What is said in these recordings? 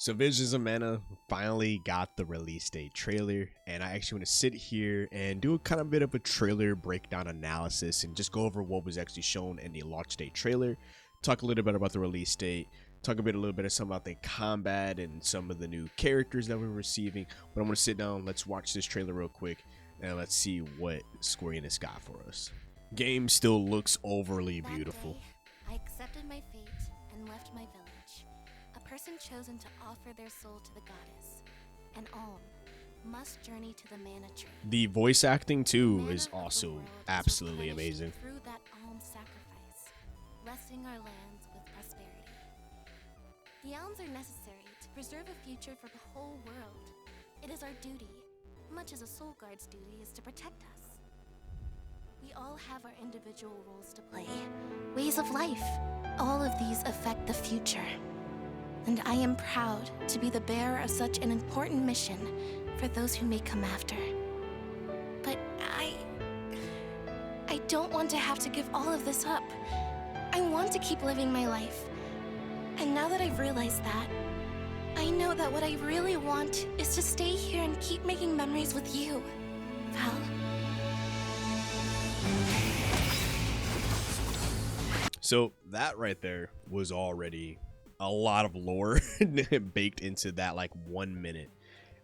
So Visions of Mana finally got the release date trailer, and I actually want to sit here and do a kind of bit of a trailer breakdown analysis and just go over what was actually shown in the launch date trailer, talk a little bit about the release date, talk a little bit of some about the combat and some of the new characters that we're receiving. But I'm going to sit down, let's watch this trailer real quick, and let's see what Square Enix got for us. Game still looks overly beautiful. That day, I accepted my fate and left my village. A person chosen to offer their soul to the goddess, and all must journey to the mana tree. The voice acting too Mana is of the also world is absolutely replenished amazing. Through that alms sacrifice, blessing our lands with prosperity. The alms are necessary to preserve a future for the whole world. It is our duty, much as a soul guard's duty is to protect us. We all have our individual roles to play, ways of life. All of these affect the future. And I am proud to be the bearer of such an important mission for those who may come after. But I don't want to have to give all of this up. I want to keep living my life. And now that I've realized that, I know that what I really want is to stay here and keep making memories with you, Val. So that right there was already a lot of lore baked into that like 1 minute,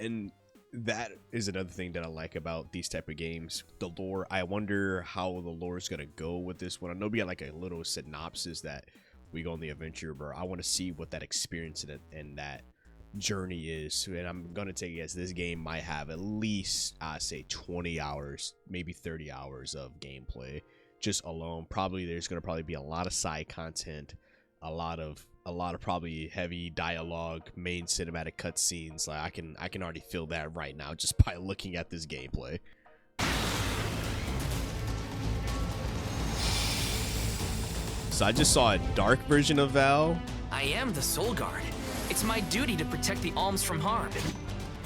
and that is another thing that I like about these type of games, the lore. I wonder how the lore is gonna go with this one. I know we got like a little synopsis that we go on the adventure, but I want to see what that experience and that journey is. And I'm gonna take a guess this game might have at least I say 20 hours, maybe 30 hours of gameplay just alone. Probably there's gonna probably be a lot of side content, a lot of probably heavy dialogue, main cinematic cutscenes. Like I can already feel that right now just by looking at this gameplay. So I just saw a dark version of Val. I am the Soul Guard. It's my duty to protect the alms from harm.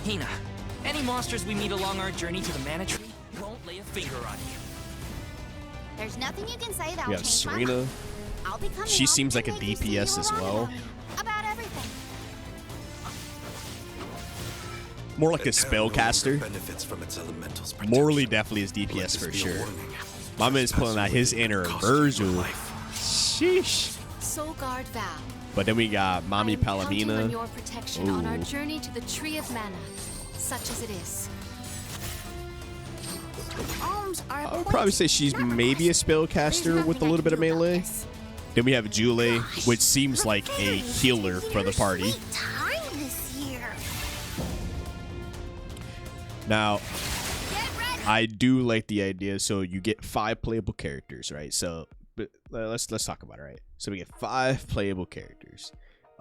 Hina, any monsters we meet along our journey to the mana tree won't lay a finger on you. There's nothing you can say that We will have change my Serena. mind. I'll be coming She home seems and like a make you see DPS you as were well. wrong about everything. More like a spellcaster. Benefits from its elementals. Morally definitely is DPS for sure. My man's pulling out his inner Virgil. Sheesh. Soul Guard Val. But then we got Mommy I'm counting on Palomina. your protection on our Ooh. journey to the Tree of Mana, such as it is. Alms are I would probably say she's maybe a spellcaster with a little bit of melee. Then we have Jule, which seems like a healer for the party. Time this year. Now, I do like the idea. So you get 5 playable characters, right? So but let's talk about it, right? So we get 5 playable characters.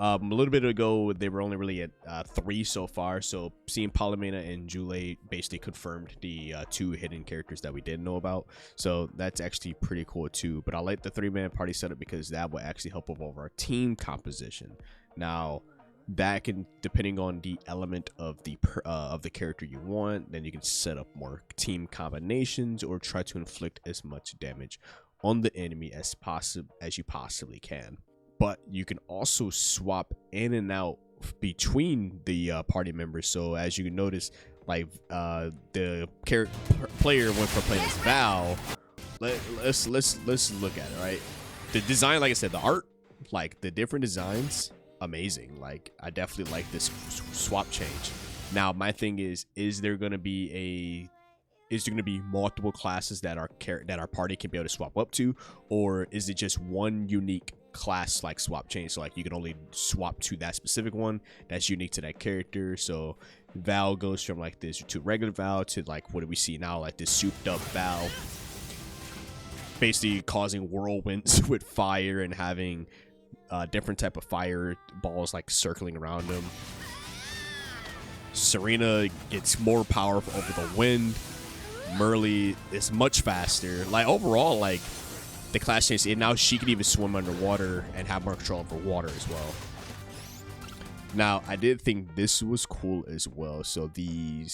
A little bit ago, they were only really at 3 so far. So seeing Palomina and Jule basically confirmed the 2 hidden characters that we didn't know about. So that's actually pretty cool too. But I like the 3-man party setup because that will actually help with our team composition. Now, that can, depending on the element of the character you want, then you can set up more team combinations or try to inflict as much damage on the enemy as you possibly can. But you can also swap in and out between the party members. So as you can notice, like the player went from playing as Val. Let's look at it, right? The design, like I said, the art, like the different designs, amazing. Like I definitely like this swap change. Now my thing is there going to be multiple classes that our party can be able to swap up to, or is it just one unique class like swap change? So like you can only swap to that specific one that's unique to that character. So Val goes from like this to regular Val to like what do we see now, like this souped up Val, basically causing whirlwinds with fire and having different type of fire balls like circling around him. Serena gets more powerful over the wind. Merle is much faster. Like overall, like the class change, and now she can even swim underwater and have more control over water as well. Now I did think this was cool as well. So the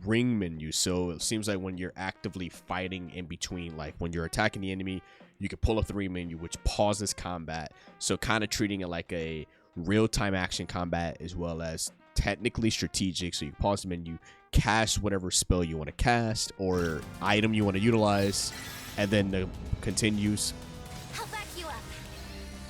ring menu, so it seems like when you're actively fighting in between, like when you're attacking the enemy, you can pull up the ring menu, which pauses combat. So kind of treating it like a real-time action combat, as well as technically strategic. So you pause the menu, cast whatever spell you want to cast or item you want to utilize, and then the continues. I'll back you up.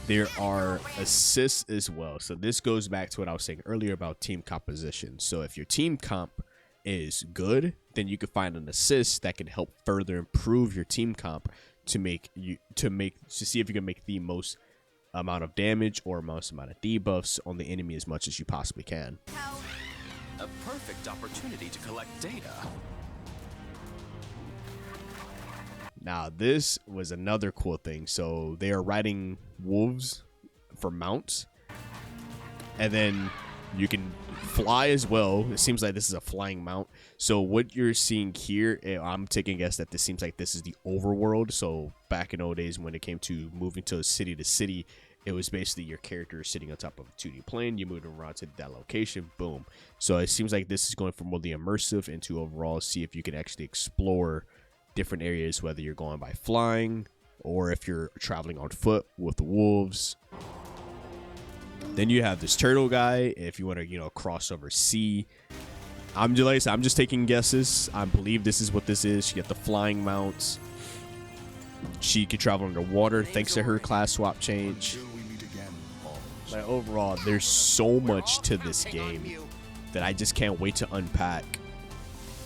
There are assists as well. So this goes back to what I was saying earlier about team composition. So if your team comp is good, then you can find an assist that can help further improve your team comp to see if you can make the most amount of damage or most amount of debuffs on the enemy as much as you possibly can. A perfect opportunity to collect data. Now, this was another cool thing. So they are riding wolves for mounts, and then you can fly as well. It seems like this is a flying mount. So what you're seeing here, I'm taking a guess that this seems like this is the overworld. So back in old days when it came to moving to city to city, it was basically your character sitting on top of a 2D plane. You moved around to that location, boom. So it seems like this is going from more the immersive into overall, see if you can actually explore different areas, whether you're going by flying or if you're traveling on foot with the wolves. Then you have this turtle guy if you want to, cross over sea. I'm just taking guesses. I believe this is what this is. You get the flying mounts. She can travel underwater thanks to her class swap change. But overall, there's so much to this game that I just can't wait to unpack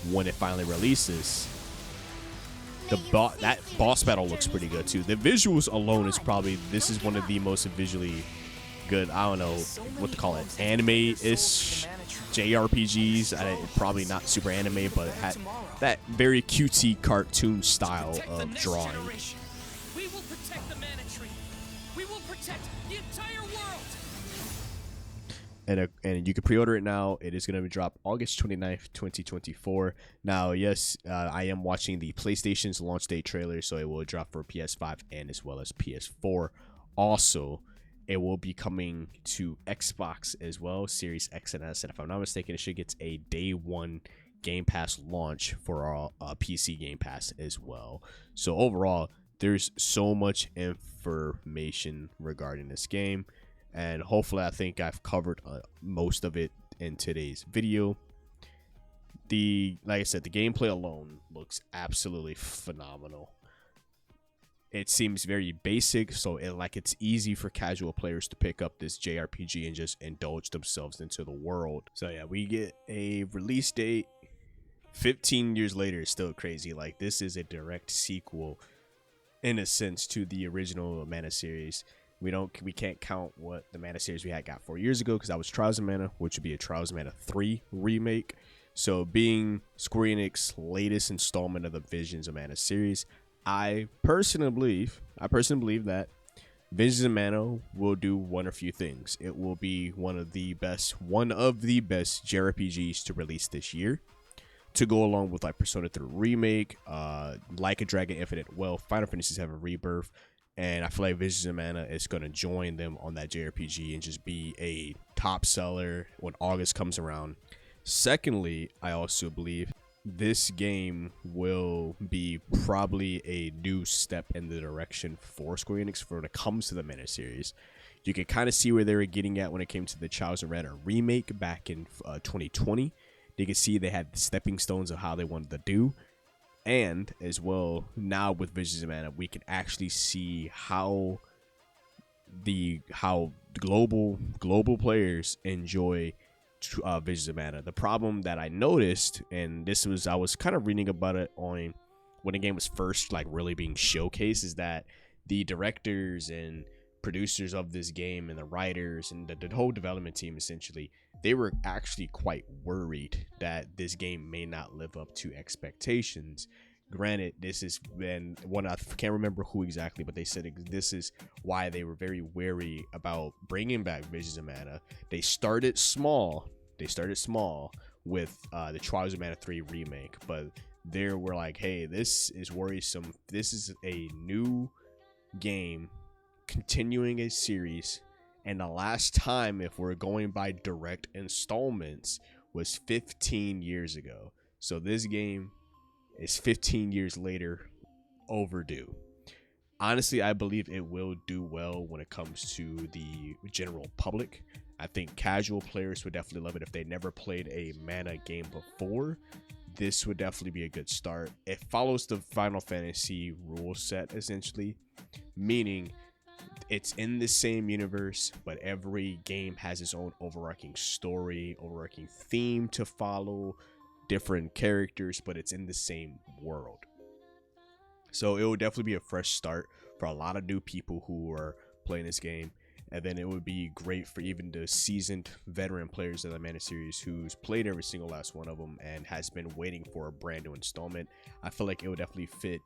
when it finally releases. That boss battle looks pretty good too. The visuals alone this is one of the most visually good, I don't know what to call it, anime-ish JRPGs. Probably not super anime, but it had that very cutesy cartoon style of drawing. We will protect the Mana Tree. We will protect the entire world. And you can pre-order it now. It is going to drop August 29th, 2024. Now, yes, I am watching the PlayStation's launch date trailer, so it will drop for PS5 and as well as PS4. Also, it will be coming to Xbox as well, Series X and S. And if I'm not mistaken, it should get a day one Game Pass launch for our PC Game Pass as well. So overall, there's so much information regarding this game. And hopefully, I think I've covered most of it in today's video. Like I said, the gameplay alone looks absolutely phenomenal. It seems very basic, so it's easy for casual players to pick up this JRPG and just indulge themselves into the world. So yeah, we get a release date 15 years later. Is still crazy. Like, this is a direct sequel in a sense to the original Mana series. We can't count what the Mana series we had got 4 years ago, because that was Trials of Mana, which would be a Trials of Mana 3 remake. So being Square Enix's latest installment of the Visions of Mana series, I personally believe that Visions of Mana will do one or few things. It will be one of the best JRPGs to release this year, to go along with like Persona 3 remake, Like a Dragon Infinite, Final Fantasy VII Rebirth. And I feel like Visions of Mana is going to join them on that JRPG and just be a top seller when August comes around. Secondly, I also believe this game will be probably a new step in the direction for Square Enix when it comes to the Mana series. You can kind of see where they were getting at when it came to the Trials of Mana remake back in 2020. You can see they had the stepping stones of how they wanted to do. And as well, now with Visions of Mana, we can actually see how global players enjoy Visions of Mana. The problem that I noticed, and I was kind of reading about it on when the game was first really being showcased, is that the directors and producers of this game and the writers and the whole development team, essentially, they were actually quite worried that this game may not live up to expectations. Granted, this has been one, I can't remember who exactly, but they said this is why they were very wary about bringing back Visions of Mana. They started small with the Trials of Mana 3 remake, but they were like, hey, this is worrisome. This is a new game continuing a series, and the last time, if we're going by direct installments, was 15 years ago. So this game is 15 years later overdue. Honestly, I believe it will do well when it comes to the general public. I think casual players would definitely love it. If they never played a mana game before, this would definitely be a good start. It follows the Final Fantasy rule set, essentially, meaning it's in the same universe, but every game has its own overarching story, overarching theme to follow, different characters, but it's in the same world. So it will definitely be a fresh start for a lot of new people who are playing this game. And then it would be great for even the seasoned veteran players of the Mana series who's played every single last one of them and has been waiting for a brand new installment. I feel like it would definitely fit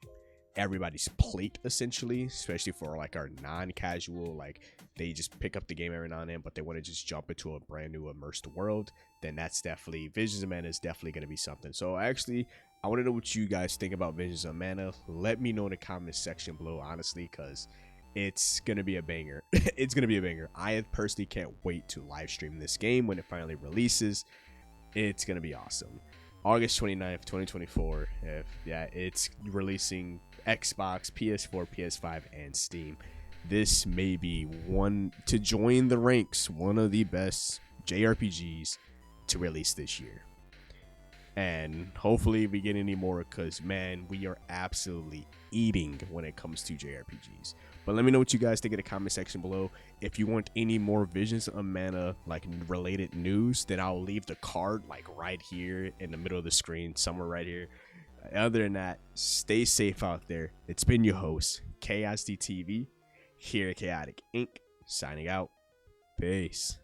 everybody's plate, essentially, especially for like our non-casual, like they just pick up the game every now and then, but they want to just jump into a brand new immersed world. Then that's definitely, Visions of Mana is definitely going to be something. So actually, I want to know what you guys think about Visions of Mana. Let me know in the comments section below, honestly, because it's gonna be a banger. It's gonna be a banger. I personally can't wait to live stream this game when it finally releases. It's gonna be awesome. August 29th, 2024. It's releasing Xbox, PS4, PS5, and Steam. This may be one to join the ranks, one of the best JRPGs to release this year. And hopefully we get any more, because man, we are absolutely eating when it comes to JRPGs. But let me know what you guys think in the comment section below. If you want any more Visions of Mana like related news, then I'll leave the card like right here in the middle of the screen, somewhere right here. Other than that, stay safe out there. It's been your host, KSDTV, here at Chaotic Inc., signing out. Peace.